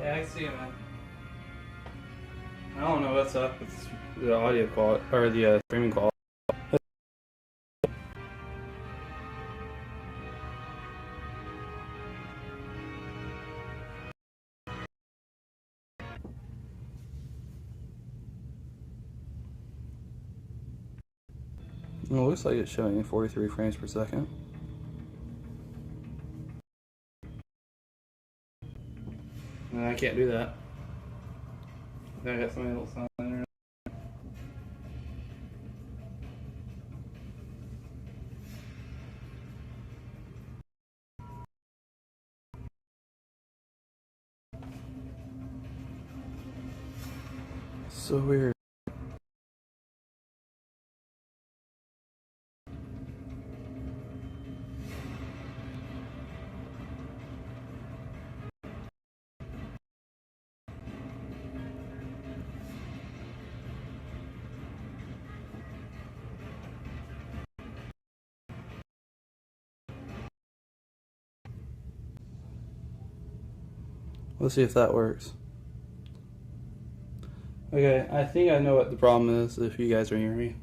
Yeah, I see you, man. I don't know what's up with the audio quality or the streaming quality. It looks like it's showing 43 frames per second. No, I can't do that. I got somebody else on there. So weird. Let's see if that works. Okay, I think I know what the problem is if you guys are hearing me.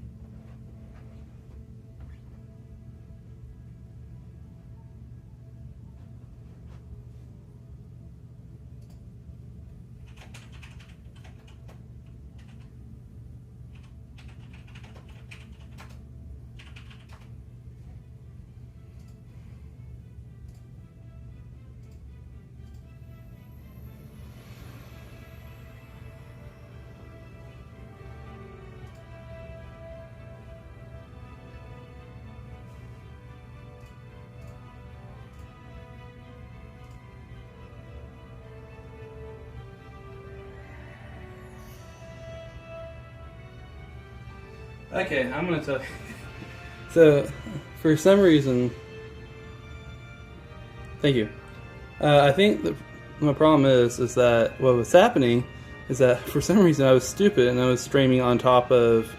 Okay, I'm gonna tell you. So, for some reason, thank you. I think my problem is that what was happening is that for some reason I was stupid and I was streaming on top of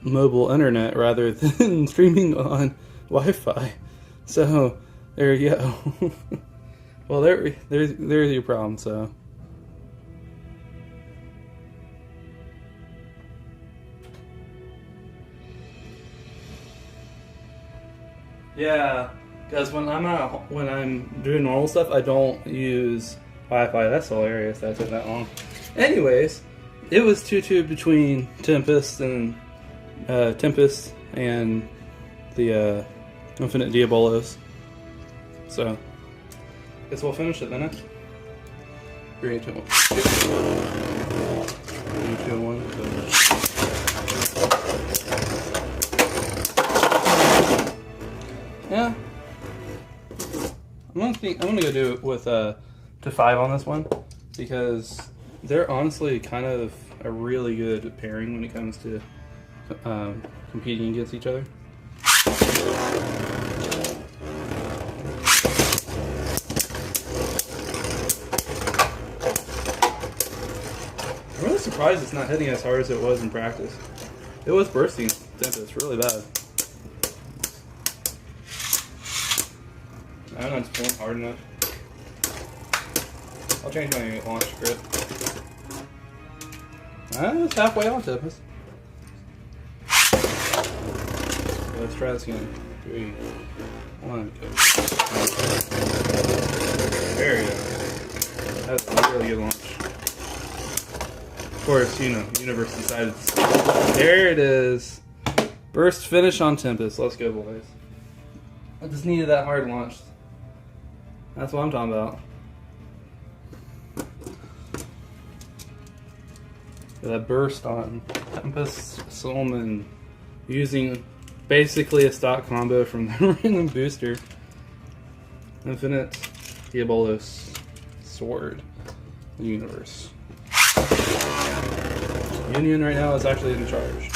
mobile internet rather than streaming on Wi-Fi. So there you go. Well, there's your problem. So. Yeah, because when I'm doing normal stuff, I don't use Wi-Fi. That's hilarious. That took that long. Anyways, it was 2-2 between Tempest and the Infinite Diabolos. So, guess we'll finish it then. 3, 2, 1. 3, 2, 1. Yeah, I'm gonna go do it with to 5 on this one because they're honestly kind of a really good pairing when it comes to competing against each other. I'm really surprised it's not hitting as hard as it was in practice. It was bursting Tempest really bad. I'm not pulling hard enough. I'll change my launch script. It's halfway on, Tempest. So let's try this again. 3, 1, go. There you go. That's a really good launch. Of course, you know, Universe decided to. There it is. Burst finish on Tempest. Let's go, boys. I just needed that hard launch. That's what I'm talking about. That burst on Tempest Solomon using basically a stock combo from the random booster. Infinite Diabolos Sword Universe. Union right now is actually in charge.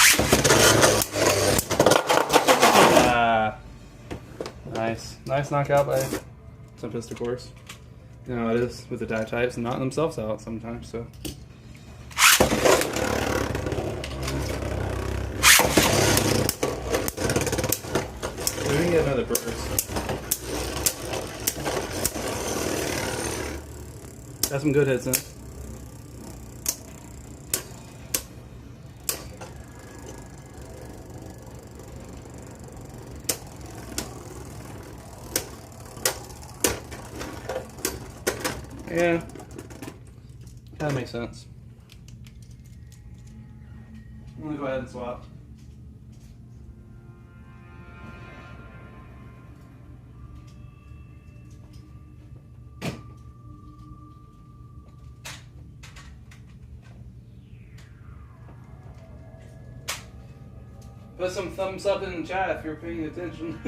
Nice knockout by Tempest, of course. You know, it is with the die types and knocking themselves out sometimes, so. We can get another burst. Got some good hits in. Yeah, kind of makes sense. I'm gonna go ahead and swap. Put some thumbs up in the chat if you're paying attention.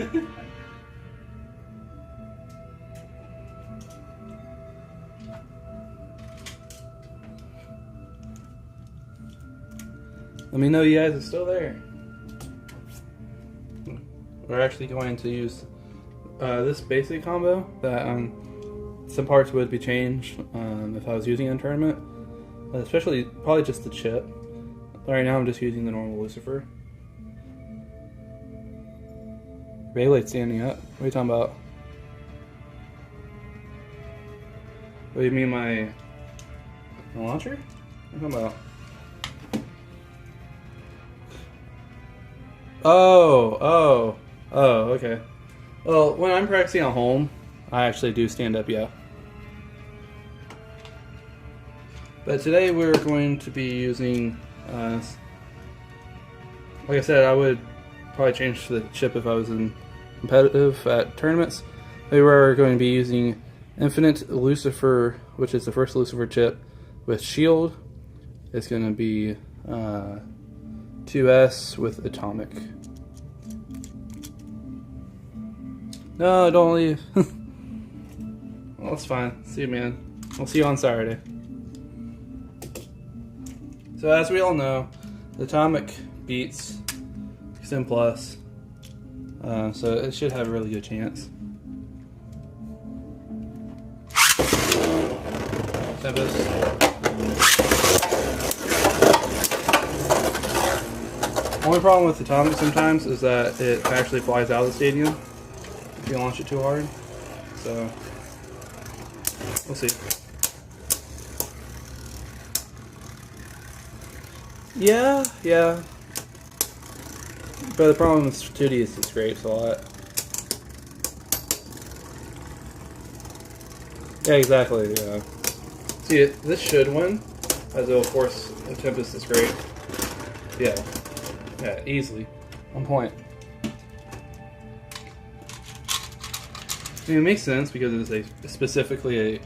Let me know you guys are still there. We're actually going to use this basic combo that some parts would be changed if I was using it in tournament, especially probably just the chip. Right now I'm just using the normal Lucifer. Beyblade standing up? What are you talking about? What do you mean my launcher? What are you talking about? Oh, okay. Well, when I'm practicing at home, I actually do stand up, yeah. But today we're going to be using, like I said, I would probably change the chip if I was in competitive at tournaments. We were going to be using Infinite Lucifer, which is the first Lucifer chip with Shield. It's going to be 2S with Atomic. No, don't leave. Well, it's fine. See you, man. We'll see you on Saturday. So as we all know, the Atomic beats Sim Plus, so it should have a really good chance. Tempest. Only problem with Atomic sometimes is that it actually flies out of the stadium if you launch it too hard. So we'll see. Yeah. But the problem with 2D is it scrapes a lot. Yeah, exactly. Yeah. See, this should win, as it will force a Tempest to scrape. Yeah, easily. 1 point. I mean, it makes sense because it's specifically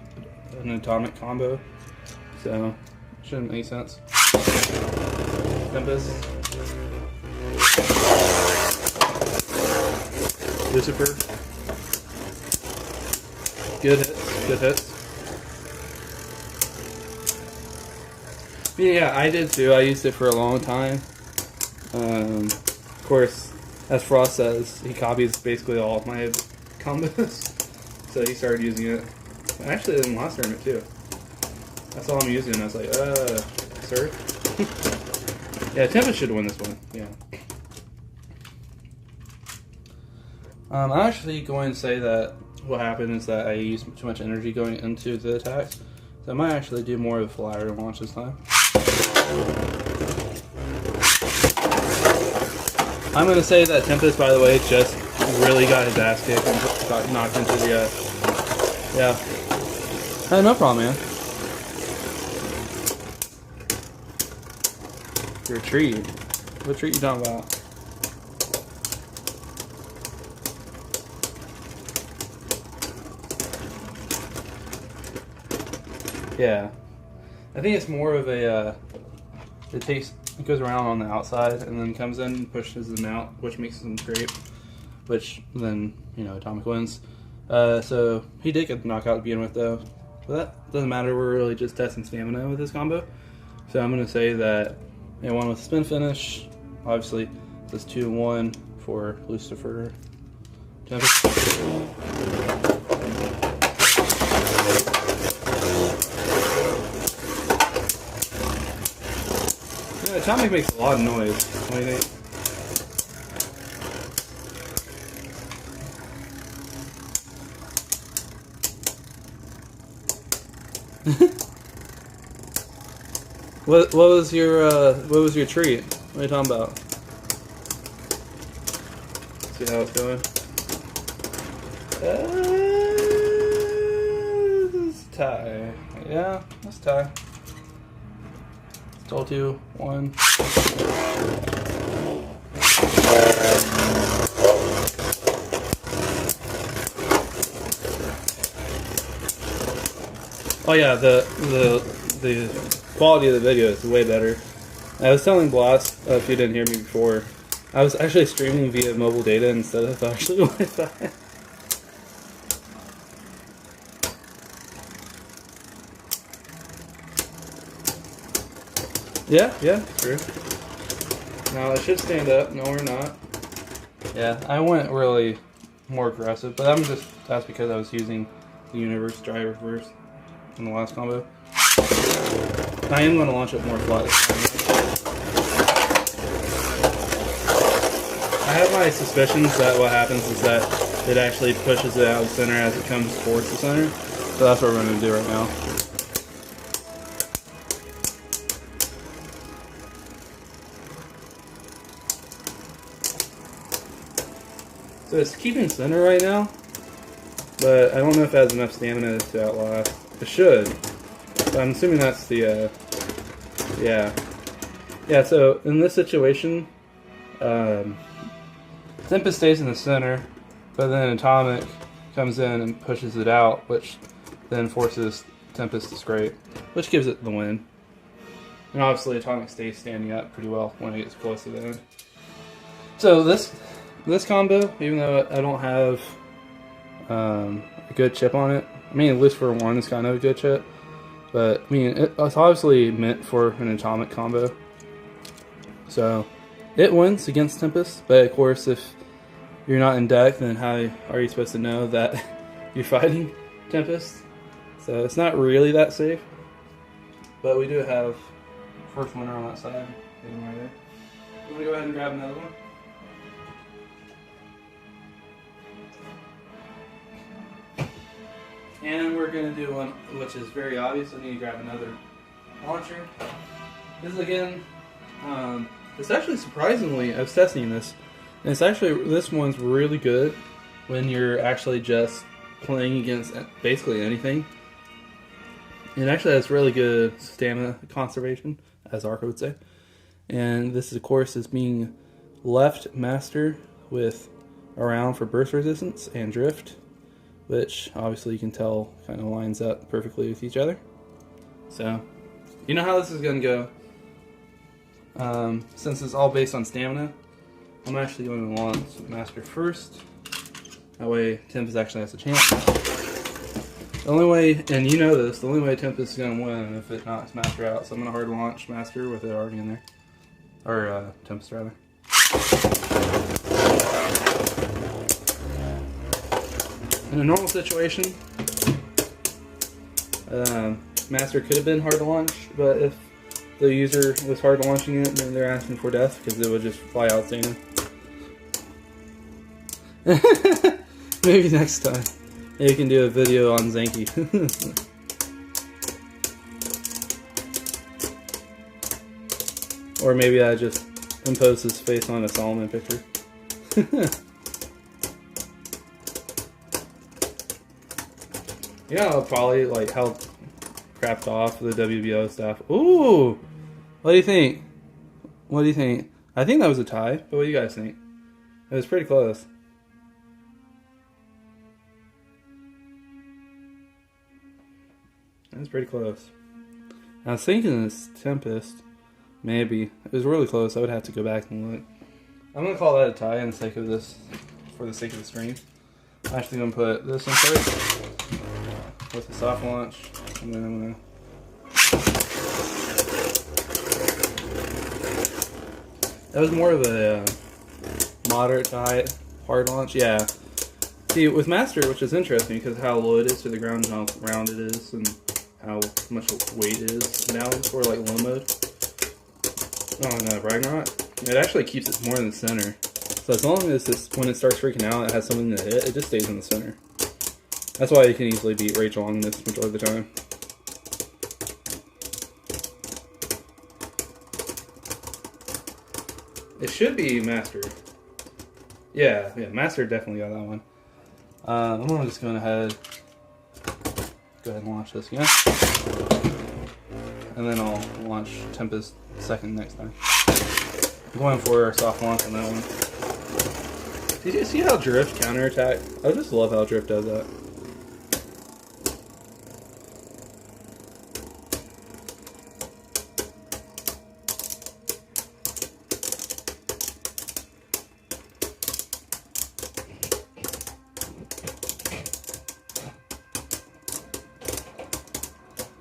an Atomic combo, so it shouldn't make sense. Tempest. Lucifer. Good hits. Yeah, I did too. I used it for a long time. Of course, as Frost says, he copies basically all of my combos. So he started using it. Actually, in the last tournament too. That's all I'm using. I was like, sir? Yeah, Tempest should win this one. Yeah. I'm actually going to say that what happened is that I used too much energy going into the attacks. So I might actually do more of the ladder launch this time. I'm going to say that Tempest, by the way, just really got his ass kicked and got knocked into the, yeah. Hey, no problem, man. Your treat. What treat you talking about? Yeah, I think it's more of a, it goes around on the outside and then comes in and pushes them out, which makes them scrape, which then, Atomic wins. So he did get the knockout to begin with though, but that doesn't matter, we're really just testing stamina with this combo. So I'm going to say that they won with spin finish, obviously this 2-1 for Lucifer. Tempest. Atomic makes a lot of noise. What do you think? What was your treat? What are you talking about? See how it's going. This is tie. Yeah, let's tie. Still 2-1. Oh yeah, the quality of the video is way better. I was telling Blast, if you didn't hear me before, I was actually streaming via mobile data instead of actually Wi-Fi. Yeah, true. Now it should stand up. No, we're not. Yeah, I went really more aggressive, but that's because I was using the universe driver first in the last combo. I am going to launch it more flat this time. I have my suspicions that what happens is that it actually pushes it out of the center as it comes towards the center. So that's what we're going to do right now. So it's keeping center right now, but I don't know if it has enough stamina to outlast. It should. But I'm assuming that's the, yeah. Yeah, so in this situation, Tempest stays in the center, but then Atomic comes in and pushes it out, which then forces Tempest to scrape, which gives it the win. And obviously Atomic stays standing up pretty well when it gets close to the end. So this combo, even though I don't have a good chip on it, I mean, at least for one, it's kind of a good chip. But, I mean, it's obviously meant for an Atomic combo. So, it wins against Tempest. But, of course, if you're not in deck, then how are you supposed to know that you're fighting Tempest? So, it's not really that safe. But we do have first winner on that side. Right there. You want to go ahead and grab another one? And we're going to do one which is very obvious. I need to grab another launcher. This is again, it's actually surprisingly, I was testing this, and it's actually, this one's really good when you're actually just playing against basically anything. It actually has really good stamina conservation, as Arco would say. And this, of course, is being left master with around for burst resistance and drift, which obviously you can tell kind of lines up perfectly with each other. So, you know how this is going to go. Since it's all based on stamina, I'm actually going to launch Master first. That way Tempest actually has a chance. The only way, and you know this, the only way Tempest is going to win if it knocks Master out. So I'm going to hard launch Master with it already in there. Or Tempest rather. In a normal situation, Master could have been hard to launch, but if the user was hard launching it, then they're asking for death because it would just fly out standing. Maybe next time. Maybe you can do a video on Zanky. Or maybe I just impose his face on a Solomon picture. You know, probably like how crapped off the WBO stuff. Ooh! What do you think? What do you think? I think that was a tie, but what do you guys think? It was pretty close. It was pretty close. I was thinking this Tempest, maybe. It was really close. I would have to go back and look. I'm going to call that a tie for the sake of this, for the sake of the stream. I'm actually going to put this in first with the soft launch, and then I'm going to... That was more of a moderate to hard launch, yeah. See, with Master, which is interesting because how low it is to the ground and how round it is, and how much weight it is. Now for like low mode on Ragnarok, it actually keeps it more in the center. So as long as this, when it starts freaking out, it has something to hit, it just stays in the center. That's why you can easily beat Rachel on this majority of the time. It should be Master. Yeah, Master definitely got that one. I'm gonna just go ahead and launch this again. And then I'll launch Tempest second next time. I'm going for a soft launch on that one. Did you see how Drift counterattack? I just love how Drift does that.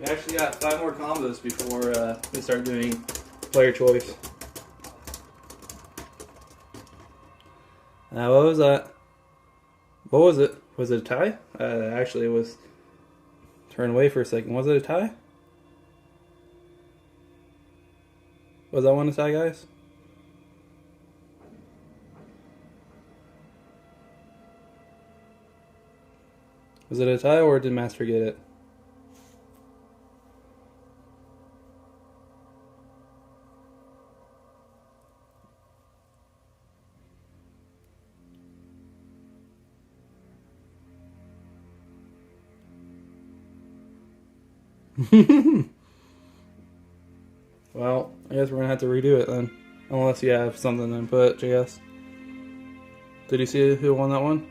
We actually got 5 more combos before we start doing player choice. What was that? What was it? Was it a tie? Actually, it was turned away for a second. Was it a tie? Was that one a tie, guys? Was it a tie or did Master get it? Well, I guess we're gonna have to redo it then. Unless you have something to input, JS. Did you see who won that one?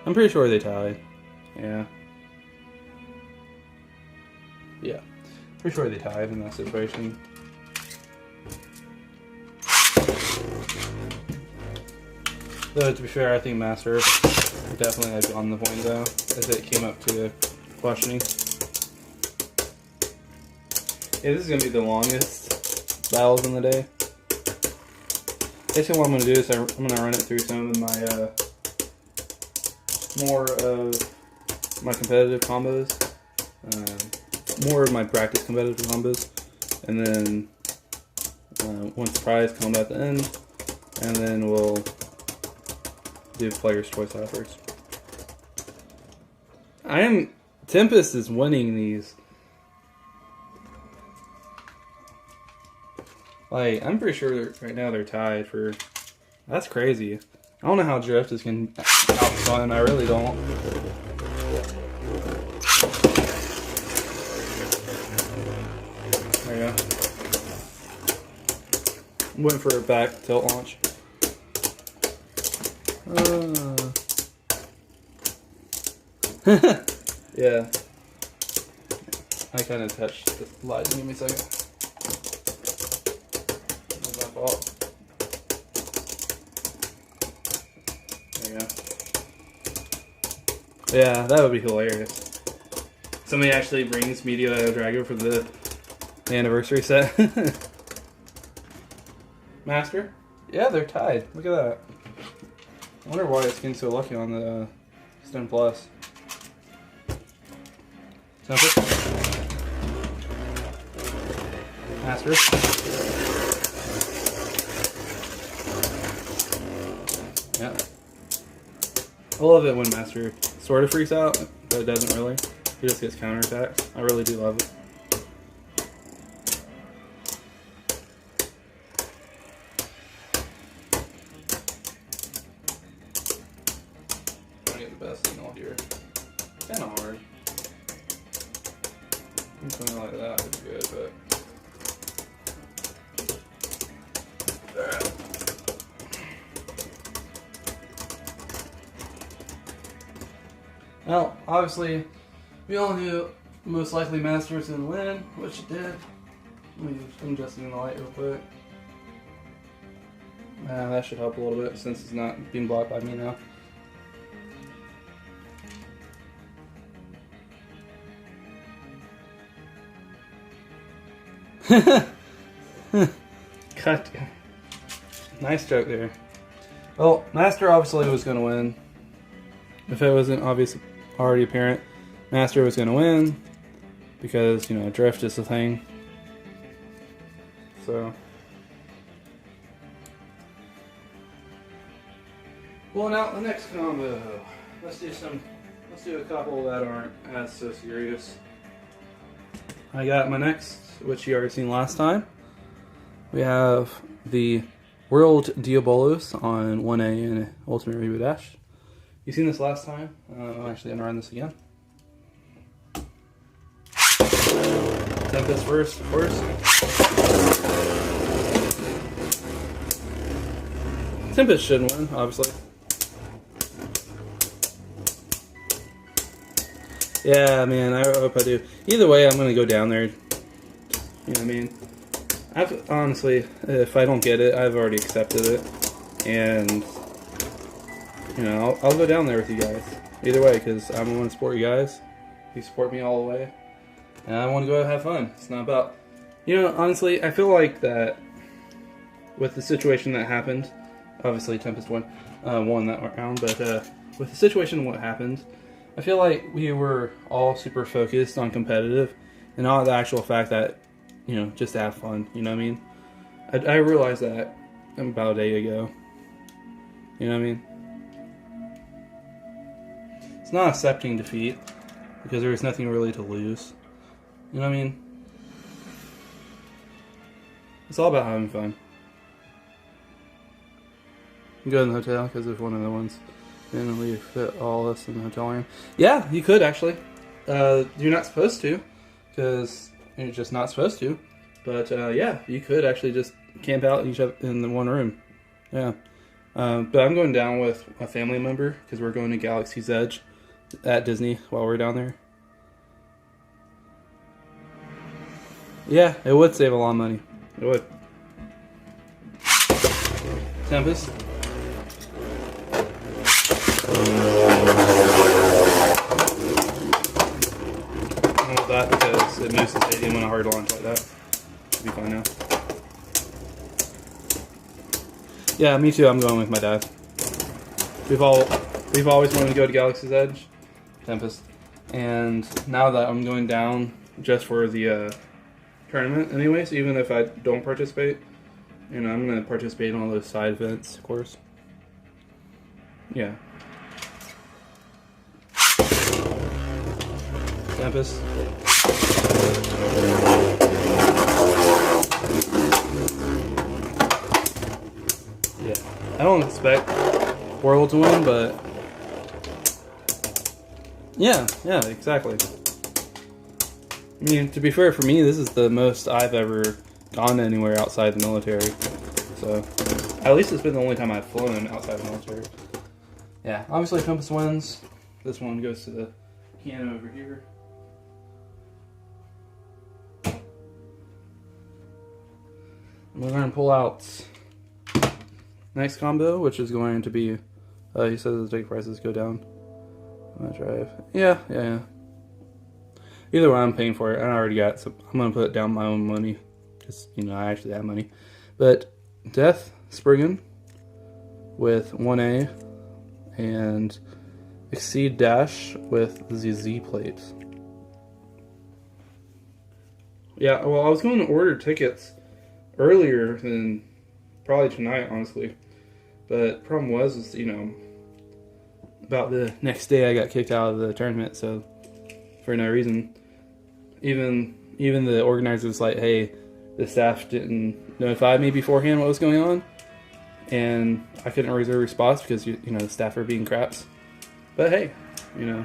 I'm pretty sure they tied. Yeah. Yeah. Pretty sure they tied in that situation. Though, to be fair, I think Master definitely had on the point, though, as it came up to questioning. Yeah, this is going to be the longest battles in the day. Basically what I'm going to do is I'm going to run it through some of my, more of my competitive combos. More of my practice competitive combos. And then, one surprise combo at the end. And then we'll do player's choice afterwards. Tempest is winning these. Like, I'm pretty sure right now they're tied for. That's crazy. I don't know how Drift is can outspan. I really don't. There you go. I'm waiting for a back tilt launch. Yeah. I kind of touched the light. Give me a second. That's my fault. There you go. Yeah, that would be hilarious. Somebody actually brings Meteor Drago for the anniversary set. Master? Yeah, they're tied. Look at that. I wonder why it's getting so lucky on the Stone Plus. Tempest. Master. Yeah. I love it when Master sort of freaks out, but it doesn't really. He just gets counterattacks. I really do love it. Best signal here. Kind of hard. Something like that would be good, but. Well, obviously, we all knew most likely Master was going to win, which it did. Let me adjust the light real quick. That should help a little bit since it's not being blocked by me now. Cut. Nice joke there. Well, Master obviously was going to win. If it wasn't obviously already apparent, Master was going to win because, you know, Drift is the thing. So. Well, now the next combo. Let's do a couple that aren't as so serious. I got my next, which you already seen last time. We have the World Diabolos on 1A and Ultimate Reboot Dash. You seen this last time? I'm actually going to run this again. Tempest first, of course. Tempest should win, obviously. Yeah, man, I hope I do. Either way, I'm going to go down there. You know what I mean? Honestly, if I don't get it, I've already accepted it. And, you know, I'll go down there with you guys. Either way, because I want to support you guys. You support me all the way. And I want to go have fun. It's not about... You know, honestly, I feel like that with the situation that happened, obviously Tempest won that round, but with the situation what happened, I feel like we were all super focused on competitive and not the actual fact that, you know, just to have fun, you know what I mean? I realized that about a day ago. You know what I mean? It's not accepting defeat, because there was nothing really to lose. You know what I mean? It's all about having fun. You go in the hotel, because there's one of the ones and we fit all of us in the hotel room. Yeah, you could actually. You're not supposed to, because you're just not supposed to. But yeah, you could actually just camp out each other in the one room. Yeah. But I'm going down with a family member because we're going to Galaxy's Edge at Disney while we're down there. Yeah, it would save a lot of money. It would. Tempest. I want that because it moves the stadium on a hard launch like that. It'll be fine now. Yeah, me too. I'm going with my dad. We've always wanted to go to Galaxy's Edge, Tempest, and now that I'm going down just for the tournament, anyways, even if I don't participate, you know, I'm going to participate in all those side events, of course. Yeah. Tempest. Yeah. I don't expect World to win, but yeah, exactly. I mean, to be fair, for me, this is the most I've ever gone anywhere outside the military. So, at least it's been the only time I've flown outside the military. Yeah, obviously Tempest wins. This one goes to the piano over here. We're going to pull out next combo, which is going to be, he says the ticket prices go down. I'm going to drive. Yeah. Either way, I'm paying for it. I already got it, so I'm going to put down my own money. Because, you know, I actually have money. But Death Spriggan with 1A and Exceed Dash with the Z plates. Yeah, well, I was going to order tickets earlier than probably tonight, honestly. But the problem was, you know, about the next day I got kicked out of the tournament, so for no reason. Even the organizer was like, hey, the staff didn't notify me beforehand what was going on, and I couldn't reserve spots because you know the staff are being craps. But hey, you know,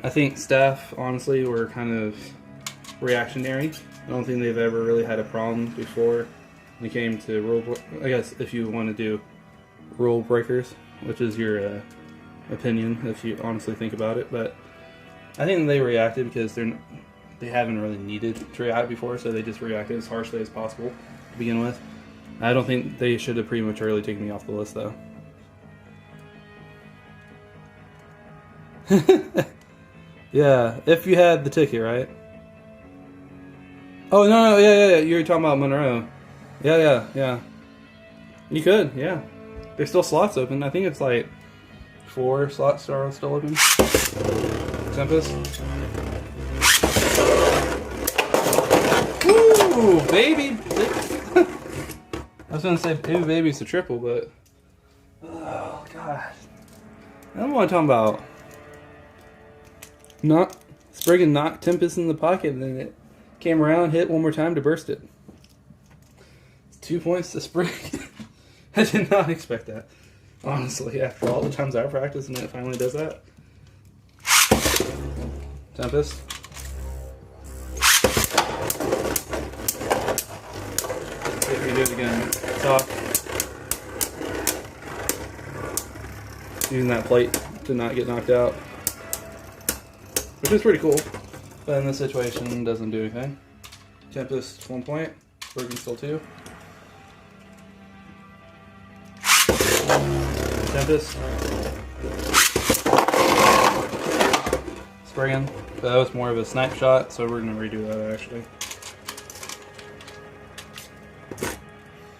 I think staff honestly were kind of reactionary. I don't think they've ever really had a problem before when it came to rule. I guess if you want to do rule breakers, which is your opinion if you honestly think about it, but I think they reacted because they haven't really needed to react before, so they just reacted as harshly as possible to begin with. I don't think they should have prematurely taken me off the list, though. Yeah, if you had the ticket, right? Oh, no, yeah, you were talking about Monroe. Yeah. You could, yeah. There's still slots open. I think it's like 4 slots are still open. Tempest. Ooh, baby! I was gonna say baby's a triple, but oh god, I don't want to talk about not Spriggan knocked Tempest in the pocket, and then it came around, hit one more time to burst it. It's 2 points to Spriggan. I did not expect that. Honestly, after all the times I practiced and it finally does that. Tempest. See if we can do it again. Talk. Using that plate to not get knocked out. Which is pretty cool. But in this situation, it doesn't do anything. Tempest 1 point. Spriggan still 2. Tempest. Spriggan. That was more of a snipe shot, so we're going to redo that actually.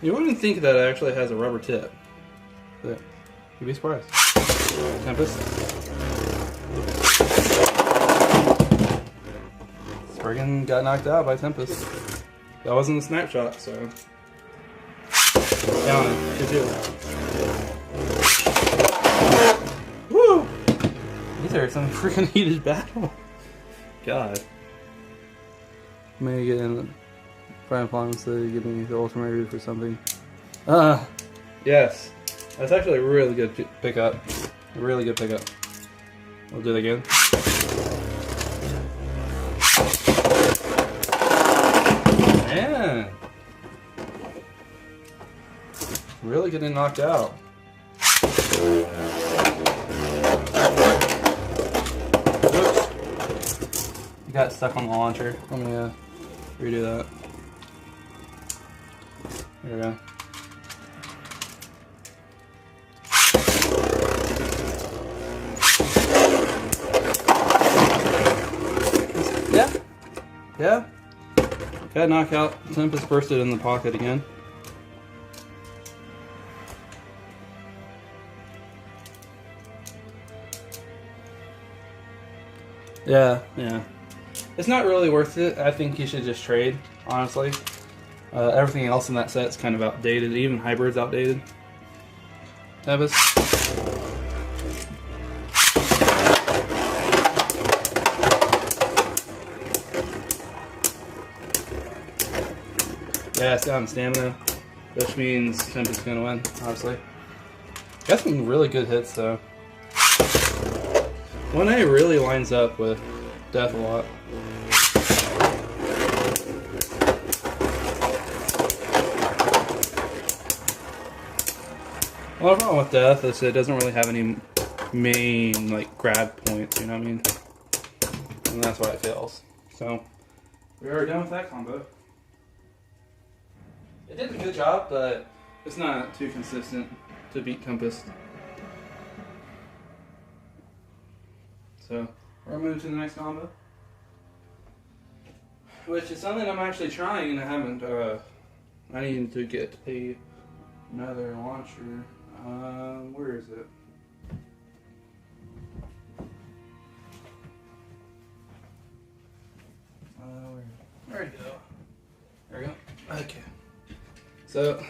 You wouldn't think that it actually has a rubber tip. But you'd be surprised. Tempest. Spriggan got knocked out by Tempest. That wasn't a snapshot, so. Down it. 2-2. Woo! These are some freaking heated battle. God. Maybe get in Brian Plum said to give me the ultimate root for something. Yes. That's actually a really good pickup. A really good pickup. We'll do it again. Man. Really getting knocked out. Oops. You got stuck on the launcher. Let me redo that. There we go. Yeah. Got knockout. Tempest bursted in the pocket again. Yeah. It's not really worth it. I think you should just trade, honestly. Everything else in that set's kind of outdated. Even Hybrid's outdated. Tempest. Yeah, it's down stamina, which means Tempest is going to win, obviously. Got some really good hits, though. 1A really lines up with Death a lot. Well, the problem with Death is it doesn't really have any main, like, grab points, you know what I mean? And that's why it fails. So, we are done with that combo. It did a good job, but it's not too consistent to beat Tempest. So, we're moving to the next combo. Which is something I'm actually trying and I haven't, I need to get another launcher. Where is it? Where'd it go? There we go. Okay. So,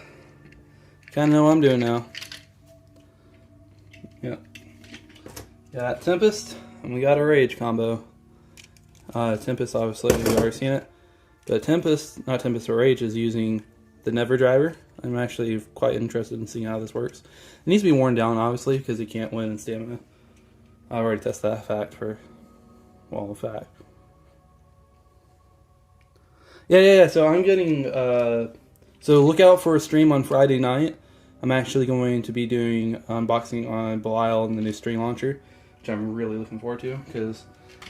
kind of know what I'm doing now. Yep. Got Tempest, and we got a Rage combo. Tempest, obviously, we've already seen it. But Tempest, not Tempest, or Rage is using the Never Driver. I'm actually quite interested in seeing how this works. It needs to be worn down, obviously, because he can't win in stamina. I already tested that fact for, well, a fact. Yeah, so I'm getting, so look out for a stream on Friday night. I'm actually going to be doing unboxing on Belial and the new string launcher, which I'm really looking forward to, because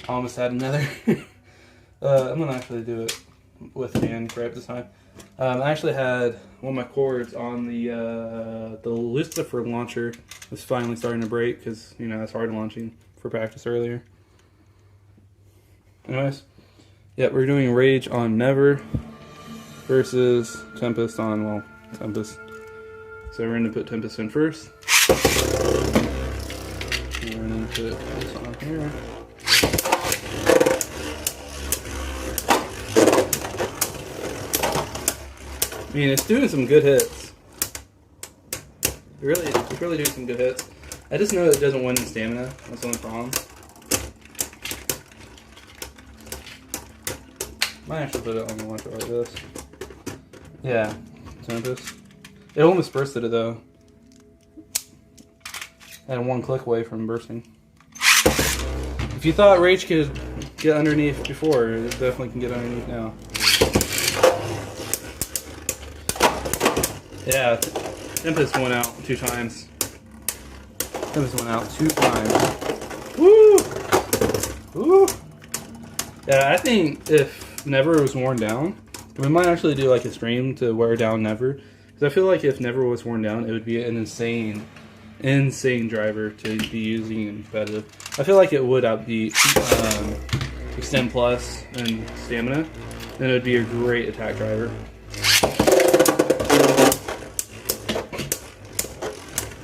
I almost had another. I'm going to actually do it with hand grip this time. I actually had one of my cords on the Lucifer launcher was finally starting to break, because, you know, it's hard launching for practice earlier. Anyways, yeah, we're doing Rage on Never versus Tempest on, well, Tempest. So we're going to put Tempest in first. And we're going to put this on here. I mean, it's doing some good hits. It's really doing some good hits. I just know it doesn't win in stamina. That's the only problem. Might actually put it on the launcher like this. Yeah, Tempest. It almost bursted it though. And one click away from bursting. If you thought Rage could get underneath before, it definitely can get underneath now. Yeah, Tempest went out 2 times. Tempest went out 2 times. Woo! Woo! Yeah, I think if Never was worn down, we might actually do like a stream to wear down Never. Because I feel like if Never was worn down, it would be an insane driver to be using in competitive. I feel like it would outbeat Extend Plus and Stamina, and it would be a great attack driver.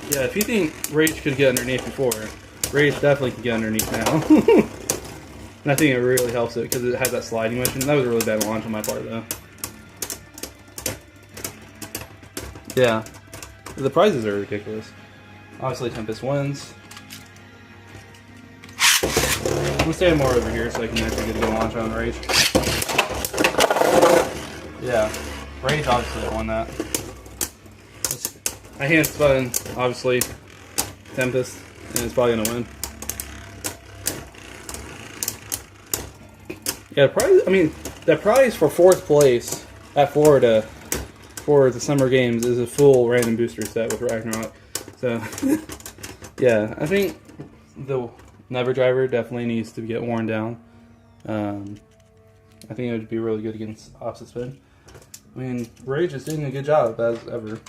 Yeah, if you think Rage could get underneath before, Rage definitely can get underneath now. And I think it really helps it because it has that sliding motion. That was a really bad launch on my part though. Yeah, the prizes are ridiculous. Obviously Tempest wins. I'm gonna stand more over here so I can actually get a good launch on Rage. Yeah, Rage obviously won that. I hand spun, obviously, Tempest, and it's probably gonna win. Yeah, prize. I mean, the prize for 4th place at Florida for the Summer Games is a full random booster set with Ragnarok. So, yeah, I think the Never driver definitely needs to get worn down. I think it would be really good against opposite spin. I mean, Rage is doing a good job as ever.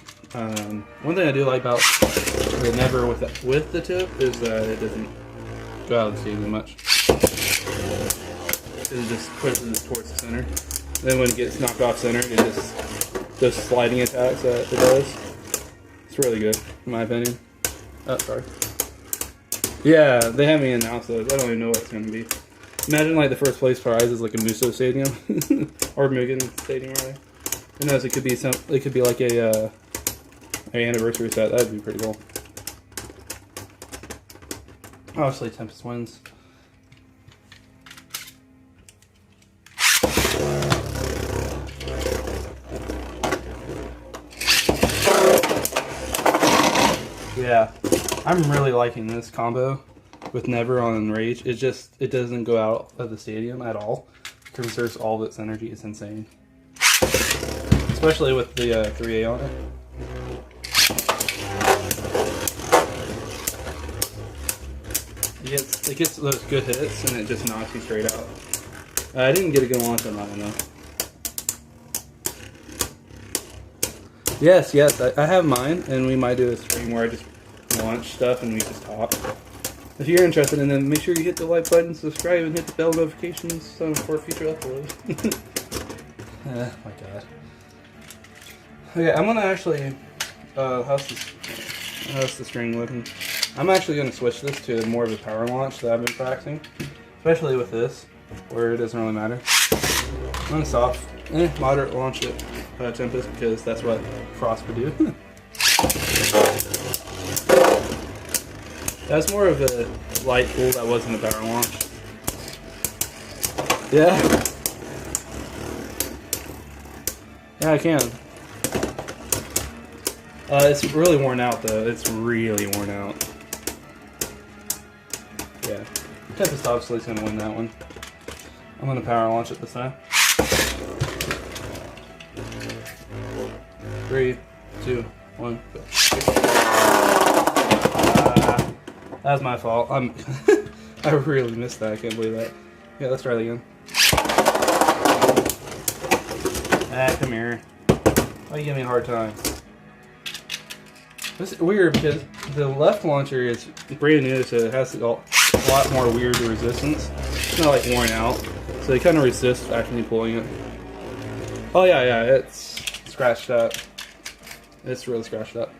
One thing I do like about the Never with the tip is that it doesn't go out of the stadium much. It just pushes it towards the center. Then when it gets knocked off center, it just those sliding attacks that it does. It's really good, in my opinion. Oh, sorry. Yeah, they haven't even announced those. I don't even know what it's going to be. Imagine like the 1st place prize is like a Muso Stadium or Mugen Stadium, rather. Who knows? It could be some. It could be like a anniversary set. That'd be pretty cool. Obviously, Tempest wins. Yeah, I'm really liking this combo with Never on Rage. It doesn't go out of the stadium at all. It conserves all of its energy. It's insane. Especially with the 3A on it. It gets those good hits and it just knocks you straight out. I didn't get a good launch on that one though. Yes, I have mine, and we might do a stream where I just launch stuff and we just talk. If you're interested in them, make sure you hit the like button, subscribe, and hit the bell notifications for future uploads. Oh my god. Okay, I'm gonna actually, how's the string looking? I'm actually gonna switch this to more of a power launch that I've been practicing, especially with this, where it doesn't really matter. I'm gonna soft, moderate launch it, Tempest, because that's what Frost would do. That's more of a light pull that wasn't a power launch. Yeah. Yeah, I can. It's really worn out though. It's really worn out. Yeah. Tempest obviously is going to win that one. I'm going to power launch it this time. 3, 2, 1, go. That was my fault. I really missed that. I can't believe that. Yeah, let's try that again. Come here. Why you give me a hard time? This is weird because the left launcher is brand new, so it has a lot more weird resistance. It's not like worn out, so it kind of resists actually pulling it. Oh yeah, it's scratched up. It's really scratched up.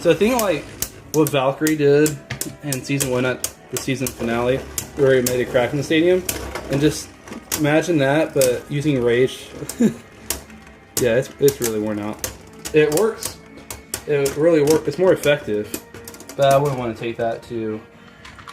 So I think like what Valkyrie did in season 1 at the season finale, where he made a crack in the stadium, and just imagine that, but using Rage. Yeah, it's really worn out. It works. It really works. It's more effective, but I wouldn't want to take that to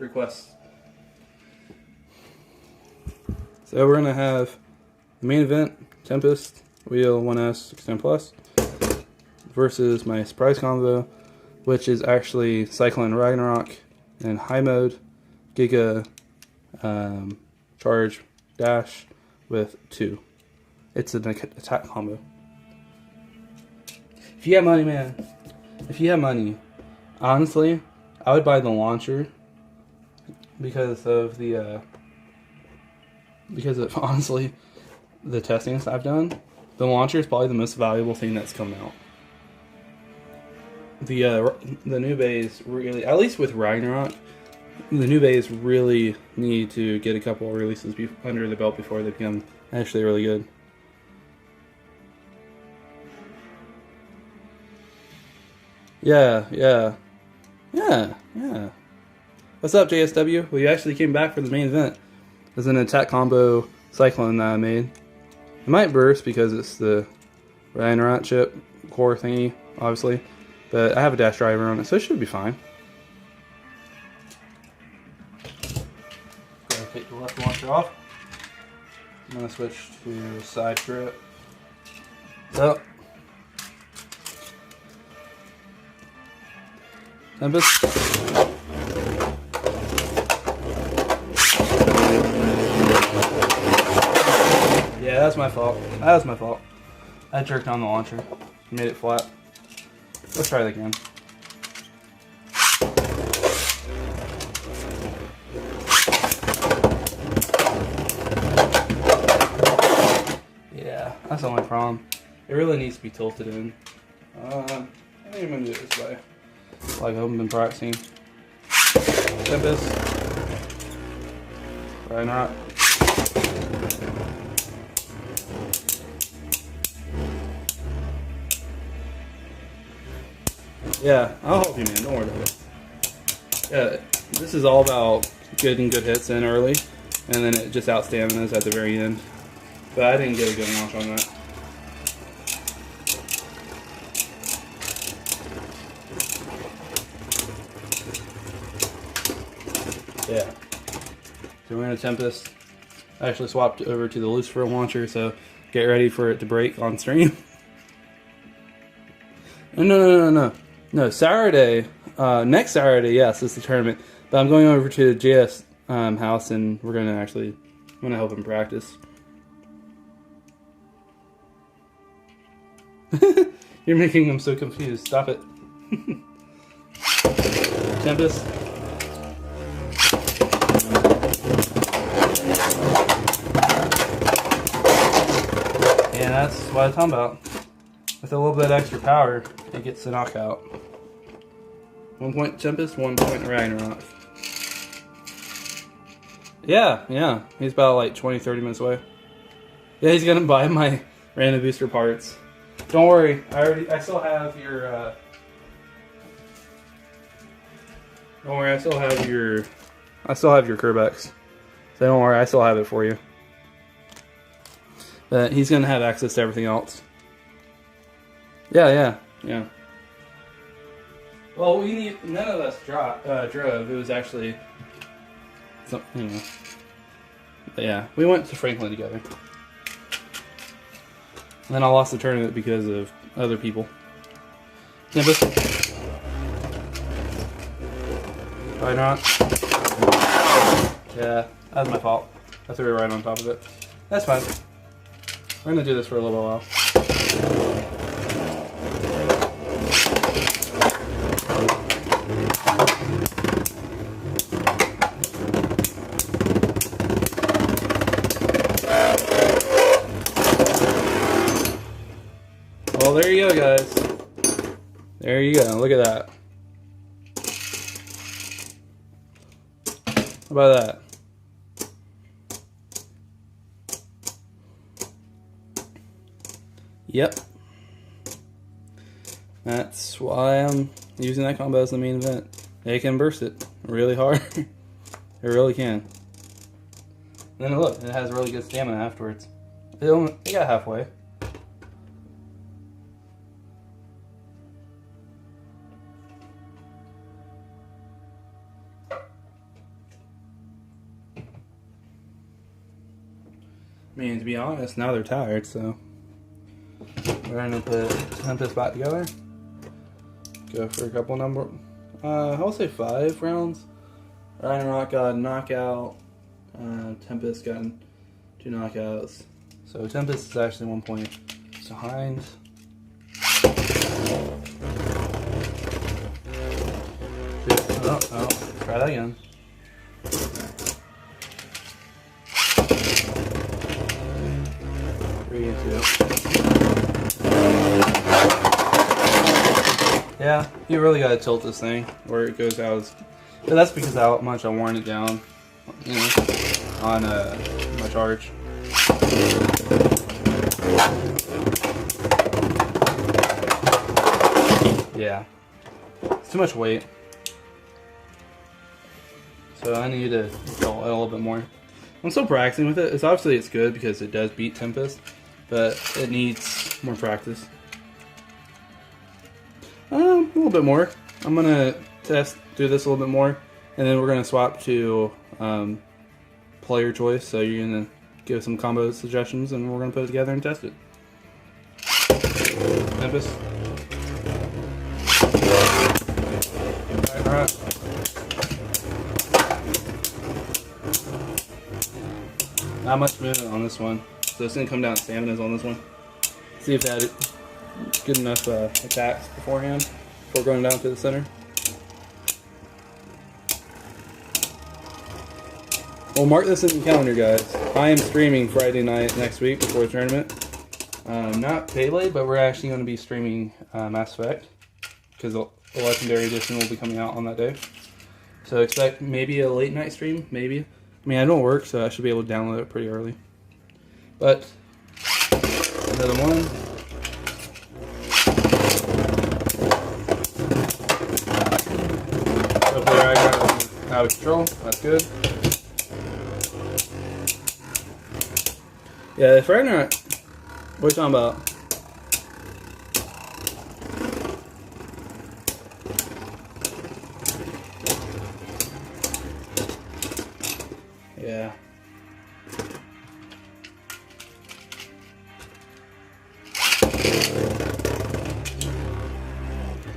requests. So we're gonna have the main event, Tempest, Wheel 1S 610 Plus, versus my surprise combo, which is actually Cyclone Ragnarok in high mode, Giga Charge Dash with 2. It's an attack combo. If you have money, man, if you have money, honestly, I would buy the launcher because of honestly the testings I've done. The launcher is probably the most valuable thing that's come out. The new bays really, at least with Ragnarok, the new bays really need to get a couple of releases under the belt before they become actually really good. Yeah. What's up, JSW? Well, you actually came back for the main event. There's an attack combo Cyclone that I made. It might burst because it's the Ragnarok chip core thingy, obviously. But I have a dash driver on it, so it should be fine. Go ahead and take the left launcher off. I'm going to switch to side strip. So, Tempest. Yeah, that's my fault. That was my fault. I jerked on the launcher. Made it flat. Let's try that again. Yeah, that's the only problem. It really needs to be tilted in. I think I'm going to do it this way. Like I've been practicing. Tempest. Ragnarok. Yeah, I'll help you, man. Don't worry about it. Yeah, this is all about getting good hits in early, and then it just out staminas at the very end. But I didn't get a good launch on that. Yeah. So we're in a Tempest. I actually swapped over to the Lucifer launcher, so get ready for it to break on stream. No, Saturday, next Saturday, yes, it's the tournament. But I'm going over to JS house, and we're I'm gonna help him practice. You're making him so confused. Stop it. Tempest. And that's what I'm talking about. With a little bit extra power, it gets the knockout. 1 point Tempest, 1 point Ragnarok. Yeah. He's about like 20-30 minutes away. Yeah, he's gonna buy my random booster parts. Don't worry, I still have your don't worry, I still have your Kerbex. So don't worry, I still have it for you. But he's gonna have access to everything else. Yeah. Well, none of us drove. It was actually something, But yeah, we went to Franklin together. And then I lost the tournament because of other people. Tempest. Why not? Yeah, that was my fault. I threw it right on top of it. That's fine. We're gonna do this for a little while. Well, there you go, guys. There you go. Look at that. How about that? Yep. That's why I'm using that combo as the main event. It can burst it really hard. It really can. And then look, it has really good stamina afterwards. It got halfway. I mean, to be honest, now they're tired, so we're gonna put Tempest back together. Go for a couple number. I'll say 5 rounds. Ragnarok got a knockout. Tempest got 2 knockouts. So Tempest is actually 1 point behind. Oh, try that again. Three and 2. Yeah, you really gotta tilt this thing where it goes out. But that's because how much I worn it down, you know, on my charge. Yeah, it's too much weight. So I need to go a little bit more. I'm still practicing with it. It's good because it does beat Tempest, but it needs more practice. A little bit more. I'm gonna do this a little bit more, and then we're gonna swap to player choice. So you're gonna give some combo suggestions, and we're gonna put it together and test it. Tempest. All right. Not much movement on this one, so it's gonna come down to stamina's on this one. See if that good enough attacks beforehand before going down to the center. Well, mark this in the calendar, guys. I am streaming Friday night next week before the tournament. Not Beyblade, but we're actually going to be streaming Mass Effect because the Legendary Edition will be coming out on that day. So expect maybe a late night stream, maybe. I mean, I don't work, so I should be able to download it pretty early. But another one. Hopefully I got it out of control. That's good. Yeah, if Ragnarok, what are you talking about? Yeah.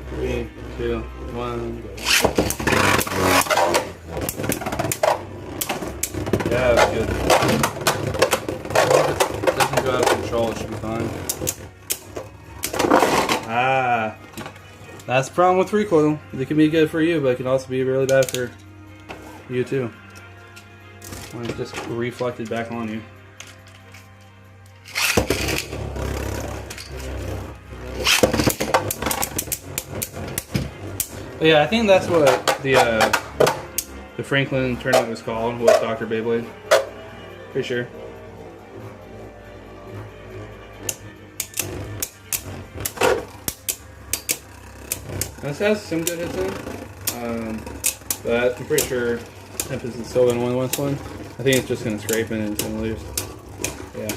Three, two, one, go. Yeah, that's good. Well, if it doesn't go out of control, it should be fine. Ah, that's the problem with recoil. It can be good for you, but it can also be really bad for you too. When it just reflected back on you. But yeah, I think that's what the Franklin tournament was called, was Dr. Beyblade. Pretty sure. This has some good hits in, but I'm pretty sure Tempest is still going to win this one. I think it's just going to scrape in and it's going to lose. Yeah.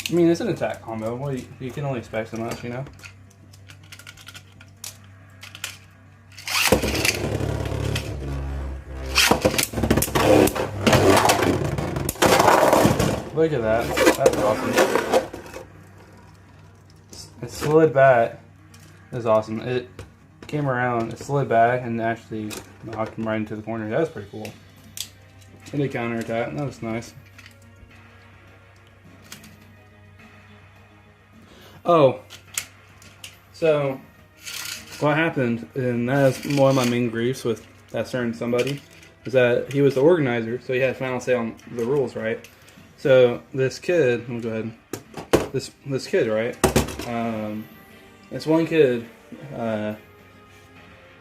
I mean, it's an attack combo. Well, you can only expect so much, you know? Look at that. That's awesome. It slid back. That's awesome. It came around, it slid back, and actually knocked him right into the corner. That was pretty cool. And a counter attack. That was nice. Oh. So, what happened, and that is one of my main griefs with that certain somebody, is that he was the organizer, so he had final say on the rules, right? So, this kid, let me go ahead. This kid, right? This one kid,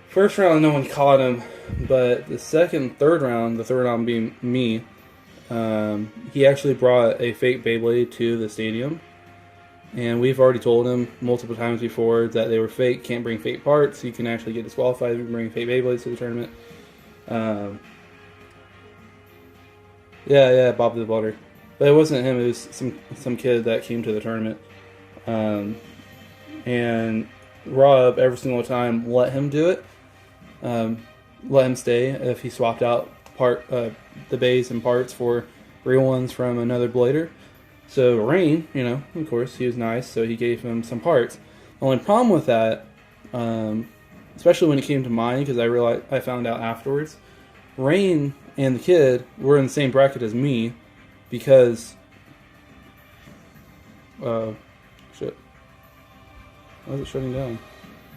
first round no one caught him, but the second, third round, the third round being me, he actually brought a fake Beyblade to the stadium. And we've already told him multiple times before that they were fake, can't bring fake parts, you can actually get disqualified if you bring fake Beyblades to the tournament. Yeah, Bob the Builder. But it wasn't him, it was some kid that came to the tournament. And Rob, every single time, let him do it. Let him stay if he swapped out the bays and parts for real ones from another blader. So Rain, of course, he was nice, so he gave him some parts. The only problem with that, especially when it came to mine, because I found out afterwards, Rain and the kid were in the same bracket as me, because shit. Why is it shutting down?